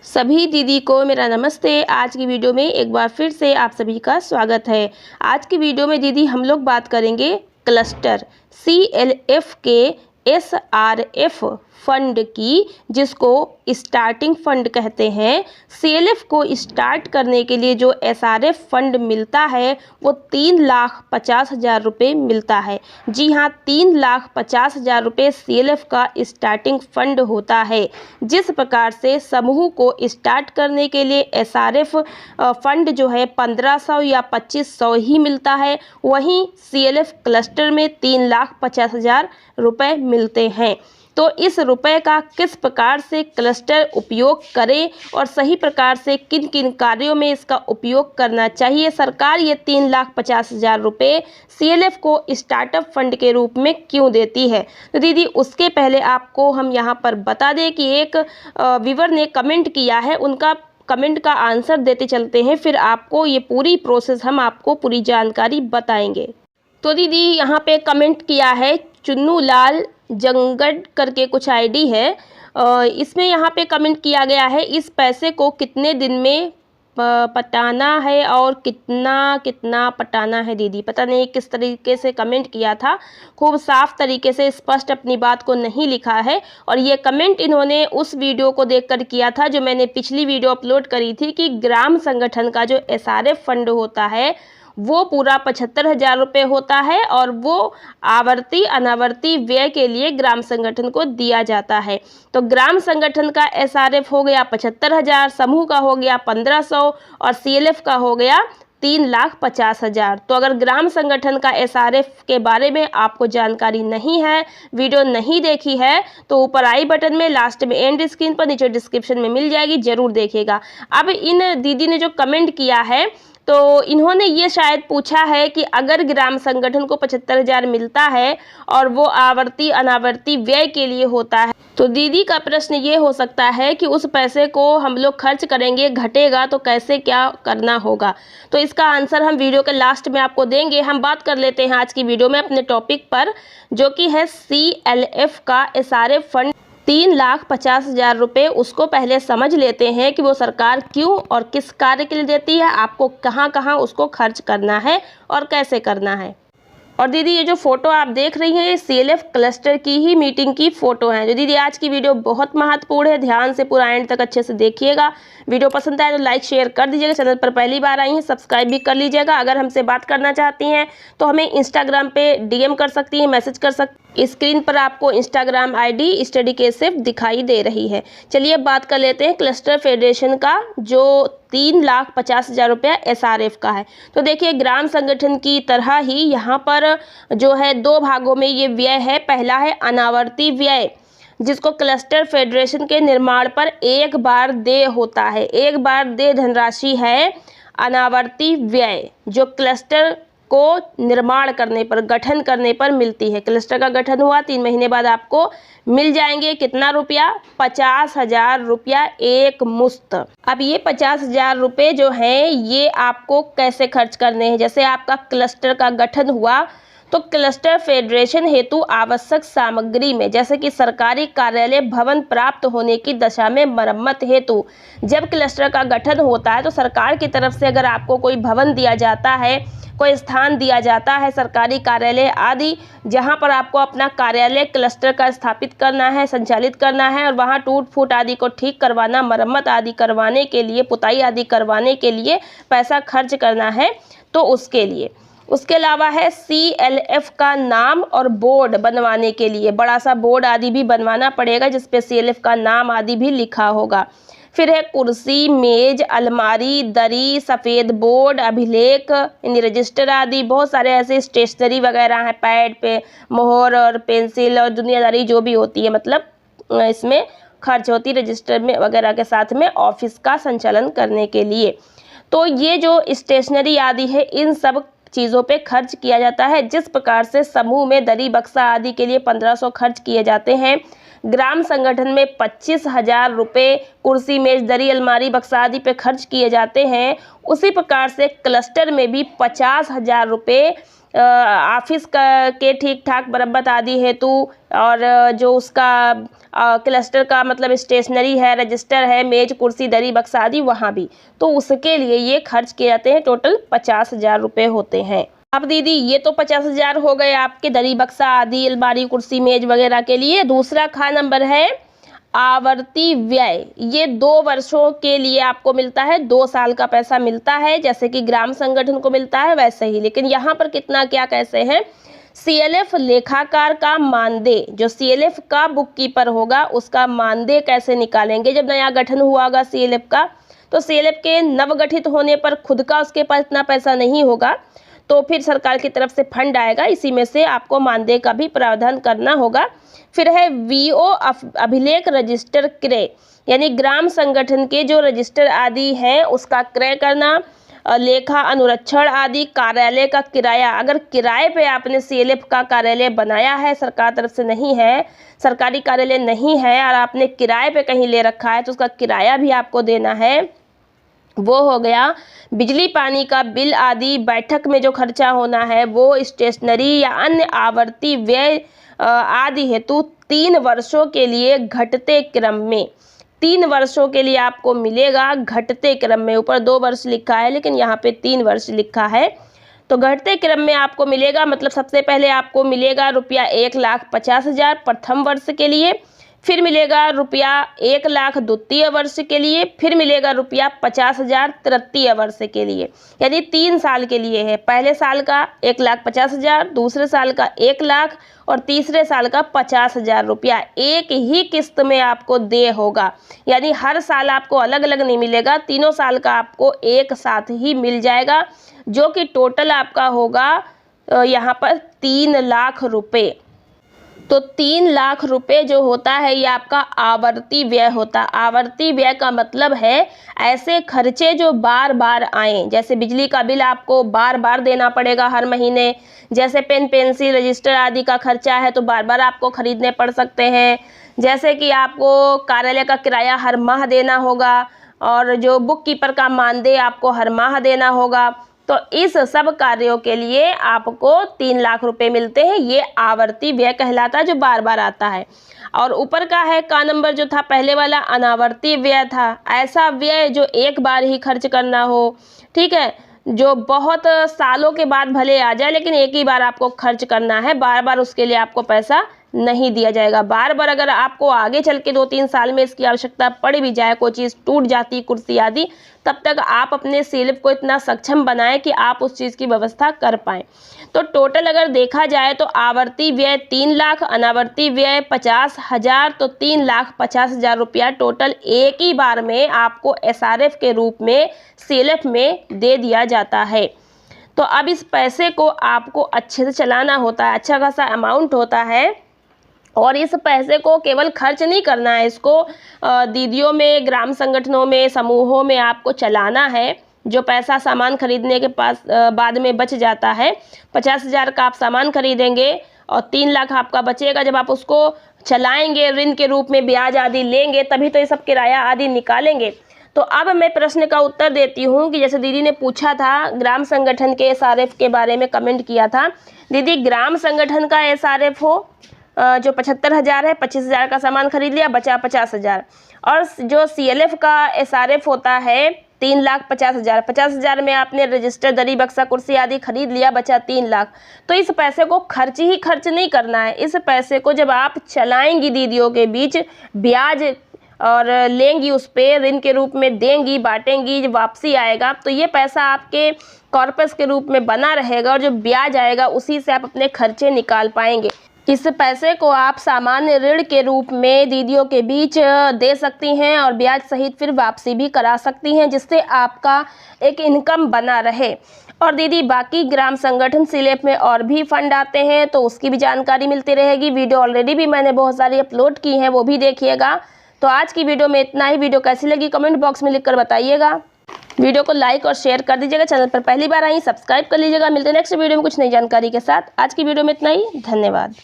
सभी दीदी को मेरा नमस्ते। आज की वीडियो में एक बार फिर से आप सभी का स्वागत है। आज की वीडियो में दीदी हम लोग बात करेंगे क्लस्टर CLF के SRF फंड की, जिसको स्टार्टिंग फंड कहते हैं। CLF को स्टार्ट करने के लिए जो SRF फंड मिलता है वो 3,50,000 रुपये मिलता है। जी हाँ, 3,50,000 रुपये CLF का स्टार्टिंग फंड होता है। जिस प्रकार से समूह को स्टार्ट करने के लिए SRF फंड जो है 1500 या 2500 ही मिलता है, वहीं CLF क्लस्टर में 3,50,000 रुपये मिलते हैं। तो इस रुपए का किस प्रकार से क्लस्टर उपयोग करें और सही प्रकार से किन किन कार्यों में इसका उपयोग करना चाहिए, सरकार ये 3,50,000 रुपये CLF को स्टार्टअप फंड के रूप में क्यों देती है। तो दीदी उसके पहले आपको हम यहाँ पर बता दें कि एक व्यूअर ने कमेंट किया है, उनका कमेंट का आंसर देते चलते हैं, फिर आपको ये पूरी प्रोसेस हम आपको पूरी जानकारी बताएंगे। तो दीदी यहाँ पे कमेंट किया है चुन्नू लाल जंगड़ करके कुछ आईडी है। इसमें यहाँ पे कमेंट किया गया है, इस पैसे को कितने दिन में पटाना है और कितना कितना पटाना है। दीदी पता नहीं किस तरीके से कमेंट किया था, खूब साफ तरीके से स्पष्ट अपनी बात को नहीं लिखा है। और ये कमेंट इन्होंने उस वीडियो को देखकर किया था जो मैंने पिछली वीडियो अपलोड करी थी कि ग्राम संगठन का जो SRF फंड होता है वो पूरा 75,000 रुपये होता है और वो आवर्ती अनावर्ती व्यय के लिए ग्राम संगठन को दिया जाता है। तो ग्राम संगठन का SRF हो गया 75,000, समूह का हो गया 1500 और CLF का हो गया 3,50,000। तो अगर ग्राम संगठन का SRF के बारे में आपको जानकारी नहीं है, वीडियो नहीं देखी है, तो ऊपर आई बटन में, लास्ट में एंड स्क्रीन पर, नीचे डिस्क्रिप्शन में मिल जाएगी, जरूर देखिएगा। अब इन दीदी ने जो कमेंट किया है तो इन्होंने ये शायद पूछा है कि अगर ग्राम संगठन को 75,000 मिलता है और वो आवर्ती अनावर्ती व्यय के लिए होता है, तो दीदी का प्रश्न ये हो सकता है कि उस पैसे को हम लोग खर्च करेंगे, घटेगा तो कैसे क्या करना होगा। तो इसका आंसर हम वीडियो के लास्ट में आपको देंगे। हम बात कर लेते हैं आज की वीडियो में अपने टॉपिक पर, जो कि है CLF का SRF फंड 3,50,000 रुपये। उसको पहले समझ लेते हैं कि वो सरकार क्यों और किस कार्य के लिए देती है, आपको कहाँ कहाँ उसको खर्च करना है और कैसे करना है। और दीदी ये जो फोटो आप देख रही हैं ये CLF क्लस्टर की ही मीटिंग की फोटो है। जो दीदी आज की वीडियो बहुत महत्वपूर्ण है, ध्यान से पूरा एंड तक अच्छे से देखिएगा। वीडियो पसंद आए तो लाइक शेयर कर दीजिएगा। चैनल पर पहली बार आई हैं सब्सक्राइब भी कर लीजिएगा। अगर हमसे बात करना चाहती हैं तो हमें इंस्टाग्राम पे DM कर सकती हैं, मैसेज कर सकती। स्क्रीन पर आपको इंस्टाग्राम ID स्टडी के सिर्फ दिखाई दे रही है। चलिए अब बात कर लेते हैं क्लस्टर फेडरेशन का, जो 3,50,000 रुपया SRF का है। तो देखिए ग्राम संगठन की तरह ही यहाँ पर जो है दो भागों में ये व्यय है। पहला है अनावर्ती व्यय, जिसको क्लस्टर फेडरेशन के निर्माण पर एक बार देय होता है, एक बार देय धनराशि है अनावर्ती व्यय, जो क्लस्टर को निर्माण करने पर, गठन करने पर मिलती है। क्लस्टर का गठन हुआ 3 महीने बाद आपको मिल जाएंगे कितना रुपया, 50,000 रुपया एक मुश्त। अब ये 50,000 रुपये जो हैं ये आपको कैसे खर्च करने हैं। जैसे आपका क्लस्टर का गठन हुआ तो क्लस्टर फेडरेशन हेतु आवश्यक सामग्री में, जैसे कि सरकारी कार्यालय भवन प्राप्त होने की दशा में मरम्मत हेतु, जब क्लस्टर का गठन होता है तो सरकार की तरफ से अगर आपको कोई भवन दिया जाता है, कोई स्थान दिया जाता है, सरकारी कार्यालय आदि, जहां पर आपको अपना कार्यालय क्लस्टर का स्थापित करना है, संचालित करना है और वहां टूट फूट आदि को ठीक करवाना, मरम्मत आदि करवाने के लिए, पुताई आदि करवाने के लिए पैसा खर्च करना है, तो उसके लिए। उसके अलावा है CLF का नाम और बोर्ड बनवाने के लिए, बड़ा सा बोर्ड आदि भी बनवाना पड़ेगा जिसपे CLF का नाम आदि भी लिखा होगा। फिर है कुर्सी, मेज, अलमारी, दरी, सफ़ेद बोर्ड, अभिलेख यानी रजिस्टर आदि, बहुत सारे ऐसे स्टेशनरी वगैरह हैं, पैड पे मोहर और पेंसिल और दुनियादारी जो भी होती है, मतलब इसमें खर्च होती है रजिस्टर में वगैरह के साथ में ऑफिस का संचालन करने के लिए। तो ये जो स्टेशनरी आदि है इन सब चीज़ों पे खर्च किया जाता है। जिस प्रकार से समूह में दरी बक्सा आदि के लिए 1500 खर्च किए जाते हैं, ग्राम संगठन में 25,000 रुपये कुर्सी, मेज, दरी, अलमारी, बक्सा आदि पे खर्च किए जाते हैं, उसी प्रकार से क्लस्टर में भी 50,000 रुपये ऑफिस के ठीक ठाक मरम्मत आदि हेतु, और जो उसका क्लस्टर का मतलब स्टेशनरी है, रजिस्टर है, मेज कुर्सी दरी बक्सा आदि वहाँ भी, तो उसके लिए ये खर्च किए जाते हैं। टोटल 50,000 रुपये होते हैं। अब दीदी ये तो 50,000 हो गए आपके दरी बक्सा आदि, अलमारी कुर्सी मेज वगैरह के लिए। दूसरा नंबर है आवर्ती व्यय। ये 2 वर्षों के लिए आपको मिलता है, 2 साल का पैसा मिलता है, जैसे कि ग्राम संगठन को मिलता है वैसे ही। लेकिन यहाँ पर कितना क्या कैसे हैं, CLF लेखाकार का मानदेय, जो CLF का बुक कीपर होगा उसका मानदेय कैसे निकालेंगे। जब नया गठन हुआ होगा CLF का, तो CLF के नवगठित होने पर खुद का उसके पास इतना पैसा नहीं होगा, तो फिर सरकार की तरफ से फंड आएगा, इसी में से आपको मानदेय का भी प्रावधान करना होगा। फिर है VO अभिलेख रजिस्टर क्रय, यानी ग्राम संगठन के जो रजिस्टर आदि हैं उसका क्रय करना, लेखा अनुरक्षण आदि, कार्यालय का किराया। अगर किराए पे आपने CLF का कार्यालय बनाया है, सरकार तरफ से नहीं है, सरकारी कार्यालय नहीं है, और आपने किराए पे कहीं ले रखा है, तो उसका किराया भी आपको देना है। वो हो गया बिजली पानी का बिल आदि, बैठक में जो खर्चा होना है वो, स्टेशनरी या अन्य आवर्ती व्यय आदि हेतु 3 वर्षों के लिए घटते क्रम में, 3 वर्षों के लिए आपको मिलेगा घटते क्रम में। ऊपर 2 वर्ष लिखा है लेकिन यहाँ पे 3 वर्ष लिखा है, तो घटते क्रम में आपको मिलेगा, मतलब सबसे पहले आपको मिलेगा रुपया 1,50,000 प्रथम वर्ष के लिए, फिर मिलेगा रुपया 1,00,000 द्वितीय वर्ष के लिए, फिर मिलेगा रुपया 50,000 तृतीय वर्ष के लिए, यानी 3 साल के लिए है। पहले साल का 1,50,000, दूसरे साल का 1,00,000 और तीसरे साल का 50,000 रुपया एक ही किस्त में आपको दे होगा, यानी हर साल आपको अलग अलग नहीं मिलेगा, तीनों साल का आपको एक साथ ही मिल जाएगा, जो कि टोटल आपका होगा यहाँ पर 3,00,000 रुपये। तो 3,00,000 रुपये जो होता है ये आपका आवर्ती व्यय होता है। आवर्ती व्यय का मतलब है ऐसे खर्चे जो बार बार आएँ, जैसे बिजली का बिल आपको बार बार देना पड़ेगा हर महीने, जैसे पेन पेंसिल रजिस्टर आदि का खर्चा है तो बार बार आपको खरीदने पड़ सकते हैं, जैसे कि आपको कार्यालय का किराया हर माह देना होगा, और जो बुक कीपर का मानदेय आपको हर माह देना होगा। तो इस सब कार्यों के लिए आपको 3,00,000 रुपये मिलते हैं। ये आवर्ती व्यय कहलाता है, जो बार बार आता है। और ऊपर का है का नंबर जो था पहले वाला, अनावर्ती व्यय था। ऐसा व्यय जो एक बार ही खर्च करना हो, ठीक है, जो बहुत सालों के बाद भले आ जाए लेकिन एक ही बार आपको खर्च करना है, बार बार उसके लिए आपको पैसा नहीं दिया जाएगा। बार बार अगर आपको आगे चल के 2-3 साल में इसकी आवश्यकता पड़ भी जाए, कोई चीज़ टूट जाती कुर्सी आदि, तब तक आप अपने CLF को इतना सक्षम बनाएं कि आप उस चीज़ की व्यवस्था कर पाएँ। तो टोटल अगर देखा जाए तो आवर्ती व्यय 3,00,000, अनावर्ती व्यय 50,000, तो 3,50,000 रुपया टोटल एक ही बार में आपको SRF के रूप में CLF में दे दिया जाता है। तो अब इस पैसे को आपको अच्छे से चलाना होता है, अच्छा खासा अमाउंट होता है, और इस पैसे को केवल खर्च नहीं करना है, इसको दीदियों में, ग्राम संगठनों में, समूहों में आपको चलाना है। जो पैसा सामान खरीदने के पास बाद में बच जाता है, 50,000 का आप सामान खरीदेंगे और 3,00,000 आपका बचेगा। जब आप उसको चलाएंगे, ऋण के रूप में ब्याज आदि लेंगे, तभी तो ये सब किराया आदि निकालेंगे। तो अब मैं प्रश्न का उत्तर देती हूँ कि जैसे दीदी ने पूछा था ग्राम संगठन के SRF के बारे में, कमेंट किया था दीदी, ग्राम संगठन का SRF हो जो 75,000 है, 25,000 का सामान खरीद लिया, बचा 50,000, और जो CLF का SRF होता है 3,50,000, 50,000 में आपने रजिस्टर दरी बक्सा कुर्सी आदि खरीद लिया, बचा 3,00,000। तो इस पैसे को खर्च ही खर्च नहीं करना है, इस पैसे को जब आप चलाएंगी दीदियों के बीच, ब्याज और लेंगी, उस पर ऋण के रूप में देंगी, बांटेंगी, जब वापसी आएगा तो ये पैसा आपके कॉर्पस के रूप में बना रहेगा, और जो ब्याज आएगा उसी से आप अपने खर्चे निकाल पाएंगे। इस पैसे को आप सामान्य ऋण के रूप में दीदियों के बीच दे सकती हैं और ब्याज सहित फिर वापसी भी करा सकती हैं, जिससे आपका एक इनकम बना रहे। और दीदी बाकी ग्राम संगठन CLF में और भी फंड आते हैं तो उसकी भी जानकारी मिलती रहेगी। वीडियो ऑलरेडी भी मैंने बहुत सारी अपलोड की हैं, वो भी देखिएगा। तो आज की वीडियो में इतना ही। वीडियो कैसी लगी कमेंट बॉक्स में लिखकर बताइएगा। वीडियो को लाइक और शेयर कर दीजिएगा। चैनल पर पहली बार आई सब्सक्राइब कर लीजिएगा। मिलते हैं नेक्स्ट वीडियो में कुछ नई जानकारी के साथ। आज की वीडियो में इतना ही। धन्यवाद।